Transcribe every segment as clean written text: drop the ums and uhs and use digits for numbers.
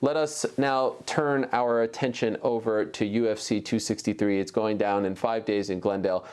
let us now turn our attention over to UFC 263. It's going down in 5 days in Glendale.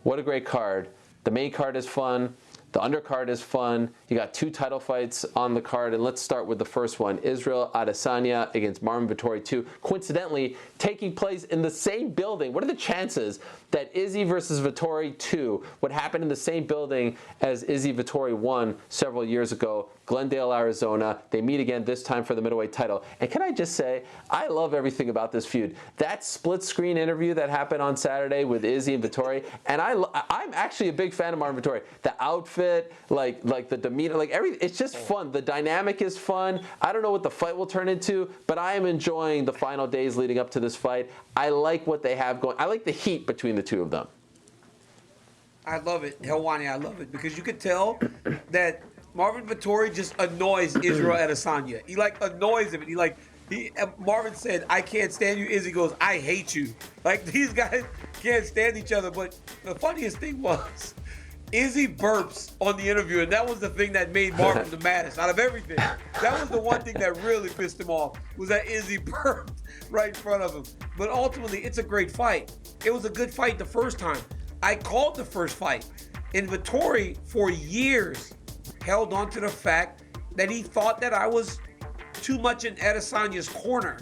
What a great card. The main card is fun. The undercard is fun. You got 2 title fights on the card, and let's start with the first one. Israel Adesanya against Marvin Vettori 2. Coincidentally, taking place in the same building. What are the chances that Izzy versus Vettori 2 would happen in the same building as Izzy Vettori 1 several years ago? Glendale, Arizona. They meet again, this time for the middleweight title. And can I just say, I love everything about this feud. That split-screen interview that happened on Saturday with Izzy and Vettori, and I'm actually a big fan of Marvin Vettori. The outfit, like the demeanor, like everything, it's just fun. The dynamic is fun. I don't know what the fight will turn into, but I am enjoying the final days leading up to this fight. I like what they have going. I like the heat between the two of them. I love it, Helwani. I love it because you could tell that Marvin Vettori just annoys Israel Adesanya. He annoys him. And Marvin said, "I can't stand you." Izzy goes, "I hate you." Like, these guys can't stand each other. But the funniest thing was, Izzy burps on the interview, and that was the thing that made Marvin the maddest out of everything. That was the one thing that really pissed him off, was that Izzy burped right in front of him. But ultimately, it's a great fight. It was a good fight the first time. I called the first fight. And Vettori, for years, held on to the fact that he thought that I was too much in Adesanya's corner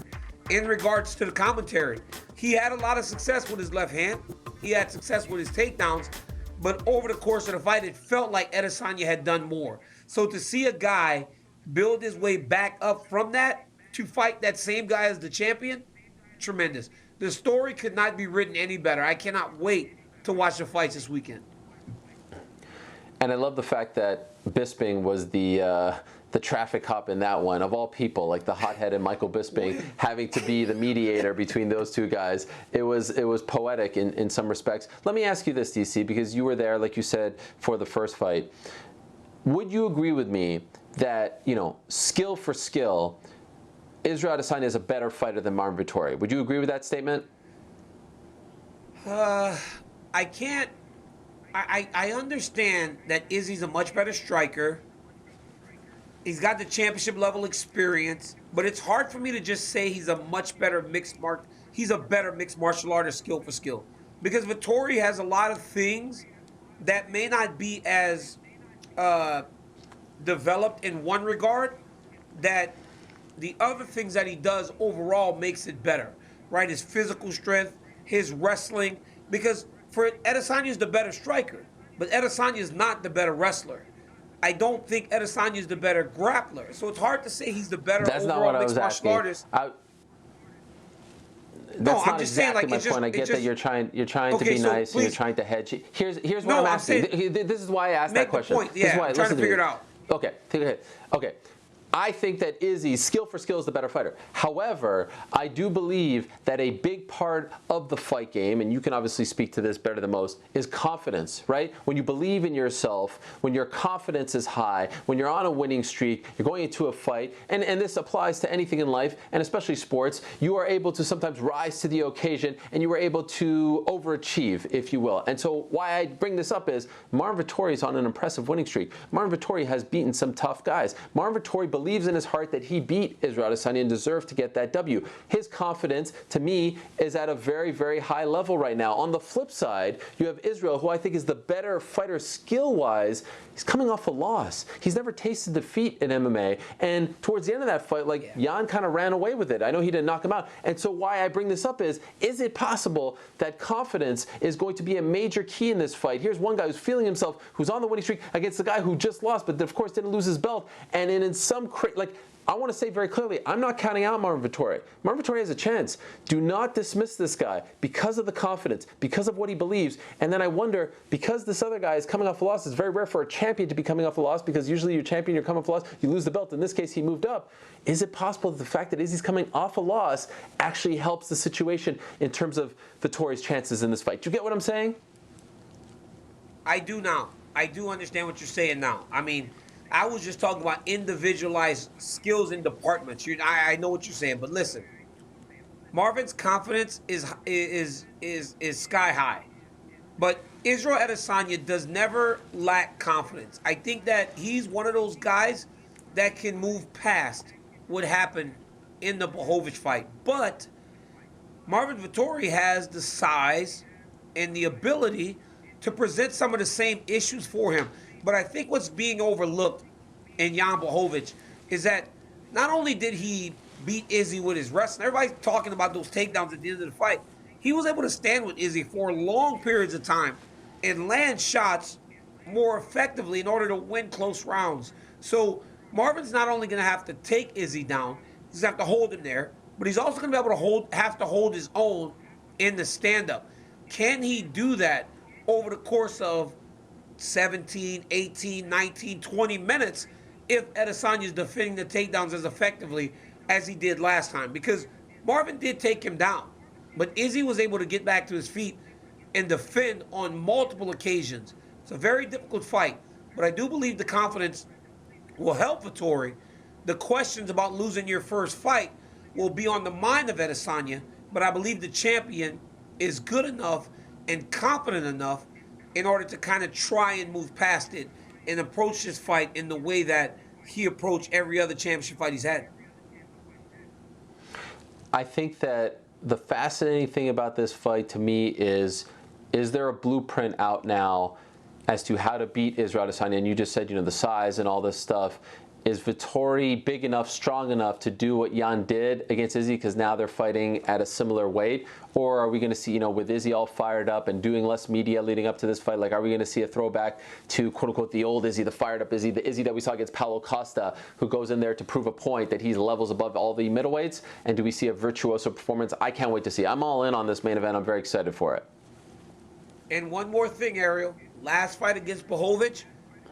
in regards to the commentary. He had a lot of success with his left hand. He had success with his takedowns. But over the course of the fight, it felt like Adesanya had done more. So to see a guy build his way back up from that to fight that same guy as the champion, tremendous. The story could not be written any better. I cannot wait to watch the fights this weekend. And I love the fact that Bisping was the traffic cop in that one, of all people, like the hot-headed Michael Bisping having to be the mediator between those two guys. It was poetic in some respects. Let me ask you this, DC, because you were there, like you said, for the first fight. Would you agree with me that, skill for skill, Israel Adesanya is a better fighter than Marvin Vettori? Would you agree with that statement? I can't. I understand that Izzy's a much better striker. He's got the championship level experience, but it's hard for me to just say he's a better mixed martial artist, skill for skill, because Vettori has a lot of things that may not be as developed in one regard, that the other things that he does overall makes it better, right? His physical strength, his wrestling, because Adesanya is the better striker, but Adesanya is not the better wrestler. I don't think Adesanya is the better grappler. So it's hard to say he's the better overall mixed martial artist. That's not exactly my point. I get that you're trying to be nice and you're trying to hedge. Here's what I'm asking. This is why I asked that question. Make the point. Yeah, I'm trying to figure it out. Okay. I think that Izzy, skill for skill, is the better fighter. However, I do believe that a big part of the fight game, and you can obviously speak to this better than most, is confidence, right? When you believe in yourself, when your confidence is high, when you're on a winning streak, you're going into a fight, and this applies to anything in life, and especially sports, you are able to sometimes rise to the occasion, and you are able to overachieve, if you will. And so why I bring this up is Marvin Vettori is on an impressive winning streak. Marvin Vettori has beaten some tough guys. Marvin Vettori believes in his heart that he beat Israel Adesanya and deserved to get that W. His confidence, to me, is at a very, very high level right now. On the flip side, you have Israel, who I think is the better fighter skill-wise. He's coming off a loss. He's never tasted defeat in MMA. And towards the end of that fight, Jan kind of ran away with it. I know he didn't knock him out. And so why I bring this up is it possible that confidence is going to be a major key in this fight? Here's one guy who's feeling himself, who's on the winning streak against the guy who just lost, but of course didn't lose his belt. And in some I want to say very clearly, I'm not counting out Marvin Vettori. Marvin Vettori has a chance. Do not dismiss this guy because of the confidence, because of what he believes. And then I wonder, because this other guy is coming off a loss, it's very rare for a champion to be coming off a loss, because usually you're champion, you're coming off a loss, you lose the belt. In this case, he moved up. Is it possible that the fact that Izzy's coming off a loss actually helps the situation in terms of Vettori's chances in this fight? Do you get what I'm saying? I do now. I do understand what you're saying now. I mean, I was just talking about individualized skills in departments. I know what you're saying, but listen, Marvin's confidence is sky high, but Israel Adesanya does never lack confidence. I think that he's one of those guys that can move past what happened in the Blachowicz fight. But Marvin Vettori has the size and the ability to present some of the same issues for him. But I think what's being overlooked in Jan Blachowicz is that not only did he beat Izzy with his wrestling, everybody's talking about those takedowns at the end of the fight. He was able to stand with Izzy for long periods of time and land shots more effectively in order to win close rounds. So Marvin's not only going to have to take Izzy down, he's going to have to hold him there, but he's also going to be able to have to hold his own in the stand-up. Can he do that over the course of 17, 18, 19, 20 minutes if Adesanya is defending the takedowns as effectively as he did last time? Because Marvin did take him down, but Izzy was able to get back to his feet and defend on multiple occasions. It's a very difficult fight, but I do believe the confidence will help Vettori. The questions about losing your first fight will be on the mind of Adesanya, but I believe the champion is good enough and confident enough in order to kind of try and move past it and approach this fight in the way that he approached every other championship fight he's had. I think that the fascinating thing about this fight to me is there a blueprint out now as to how to beat Israel Adesanya? And you just said, the size and all this stuff. Is Vettori big enough, strong enough to do what Jan did against Izzy because now they're fighting at a similar weight? Or are we going to see, with Izzy all fired up and doing less media leading up to this fight, like are we going to see a throwback to quote-unquote the old Izzy, the fired up Izzy, the Izzy that we saw against Paulo Costa, who goes in there to prove a point that he's levels above all the middleweights? And do we see a virtuoso performance? I can't wait to see. I'm all in on this main event. I'm very excited for it. And one more thing, Ariel. Last fight against Blachowicz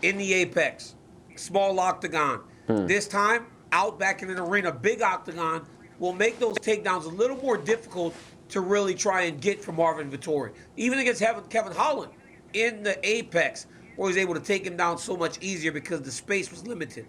in the Apex. Small octagon. This time, out back in an arena, big octagon, will make those takedowns a little more difficult to really try and get from Marvin Vettori. Even against Kevin Holland in the Apex, where he was able to take him down so much easier because the space was limited.